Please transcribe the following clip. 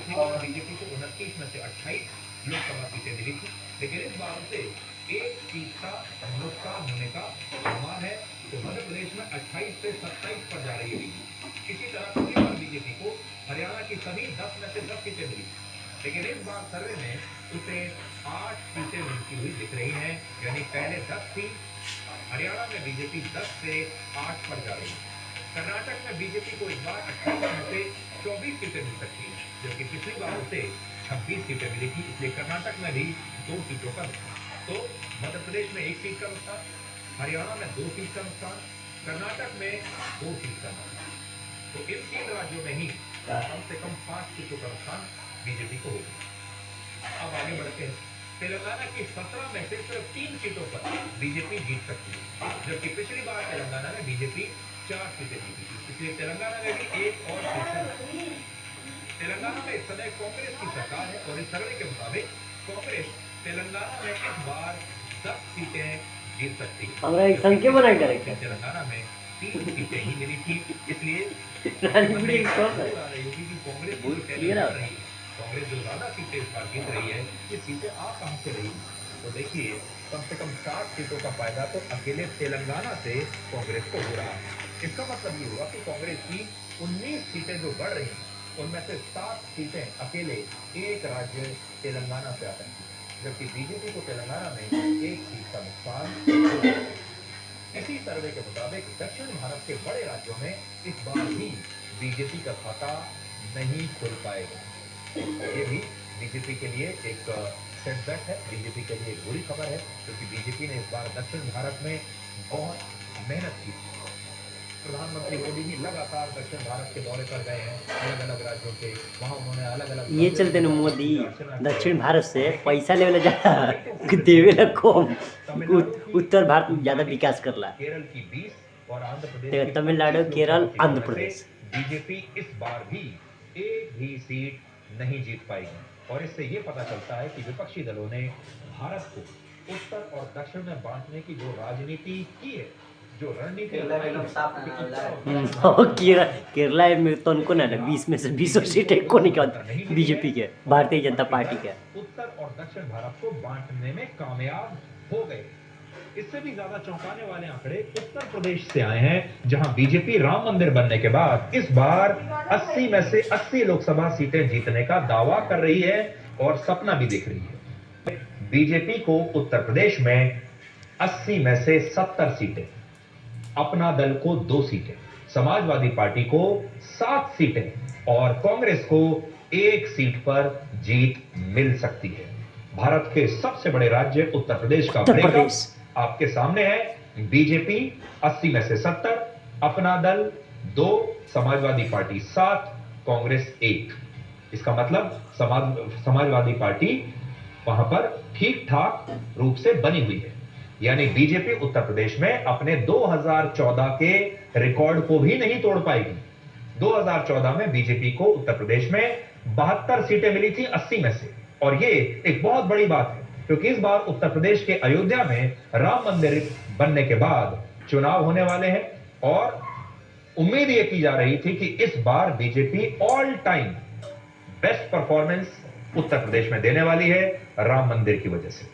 BJP को 29 में से 28 लोकसभा सीटें मिली थी, लेकिन इस बार उसे एक सीट का नुकसान होने का अनुमान है। तो मध्य प्रदेश में 28 से 27 पर जा रही है बीजेपी। इसी तरह पिछली बार बीजेपी को हरियाणा की सभी 10 में से 10 सीटें मिली, लेकिन इस बार सर्वे में उसे 8 सीटें मिलती हुई दिख रही हैं। यानी पहले 10 थी, हरियाणा में बीजेपी 10 से 8 पर जा रही है। कर्नाटक में बीजेपी को इस बार 28 में से 24 सीटें मिल सकती हैं, जबकि पिछली बार उसे 26 सीटें मिली थी। इसलिए कर्नाटक में भी 2 सीटों का नुकसान। तो मध्य प्रदेश में 1 सीट का नुकसान, हरियाणा में 2 सीट का नुकसान, कर्नाटक में 2 सीट का नुकसान। तो इन 3 राज्यों में ही कम से कम 5 सीटों का नुकसान बीजेपी को होगा। अब आगे बढ़ते हैं। तेलंगाना की 17 में से सिर्फ 3 सीटों पर बीजेपी जीत सकती है, जबकि पिछली बार तेलंगाना में बीजेपी 4 सीटें जीती थी। इसलिए तेलंगाना में भी एक और सीट। तेलंगाना में इस समय कांग्रेस की सरकार है और इस सर्वे के मुताबिक कांग्रेस तेलंगाना में इस बार 10 सीटें जीत सकती है। तेलंगाना में 3 सीटें ही मिली थी, इसलिए कांग्रेस जो ज्यादा सीटें इस बार जीत रही है, ये सीटें आ कहां से रही? तो देखिए, कम से कम 60 सीटों का फायदा तो अकेले तेलंगाना से कांग्रेस को हो रहा है। इसका मतलब ये हुआ कि कांग्रेस की 19 सीटें जो बढ़ रही हैं, उनमें से 7 सीटें अकेले एक राज्य तेलंगाना से आ सकती है, जबकि बीजेपी को तेलंगाना में 1 सीट का नुकसान। इसी सर्वे के मुताबिक दक्षिण भारत के बड़े राज्यों में इस बार भी बीजेपी का खाता नहीं खुल पाएगा। ये भी बीजेपी के लिए एक सेटबैक है, बीजेपी के लिए एक बुरी खबर है, क्योंकि बीजेपी ने इस बार दक्षिण भारत में बहुत मेहनत की। प्रधानमंत्री मोदी भी लगातार दक्षिण भारत के दौरे पर गए हैं, अलग अलग राज्यों के। वहां उन्होंने अलग अलग ये चलते न मोदी दक्षिण भारत से पैसा लेवे ज्यादा देवे कम, उत्तर भारत में ज्यादा विकास करला। केरल की 20 और आंध्र प्रदेश तमिलनाडु, केरल, आंध्र प्रदेश। बीजेपी इस बार भी एक भी सीट नहीं जीत पाएगी। और इससे ये पता चलता है कि विपक्षी दलों ने भारत को उत्तर और दक्षिण में बांटने की जो राजनीति की है, जो रणनीति केरला में तो उनको ना 20 में से 20 सीटें को निकाल बीजेपी के, भारतीय जनता पार्टी के। उत्तर और दक्षिण भारत को बांटने में कामयाब हो गए। इससे भी ज्यादा चौंकाने वाले आंकड़े उत्तर प्रदेश से आए हैं, जहां बीजेपी राम मंदिर बनने के बाद इस बार 80 में से 80 लोकसभा सीटें जीतने का दावा कर रही है और सपना भी देख रही है। बीजेपी को उत्तर प्रदेश में 80 में से 70 सीटें, अपना दल को 2 सीटें, समाजवादी पार्टी को 7 सीटें और कांग्रेस को 1 सीट पर जीत मिल सकती है। भारत के सबसे बड़े राज्य उत्तर प्रदेश का ब्रेकअप आपके सामने है। बीजेपी 80 में से 70, अपना दल 2, समाजवादी पार्टी 7, कांग्रेस 1। इसका मतलब समाजवादी पार्टी वहां पर ठीक ठाक रूप से बनी हुई है। यानी बीजेपी उत्तर प्रदेश में अपने 2014 के रिकॉर्ड को भी नहीं तोड़ पाएगी। 2014 में बीजेपी को उत्तर प्रदेश में 72 सीटें मिली थी 80 में से, और ये एक बहुत बड़ी बात है, क्योंकि इस बार उत्तर प्रदेश के अयोध्या में राम मंदिर बनने के बाद चुनाव होने वाले हैं और उम्मीद यह की जा रही थी कि इस बार BJP all time best performance Uttar Pradesh में देने वाली है राम मंदिर की वजह से।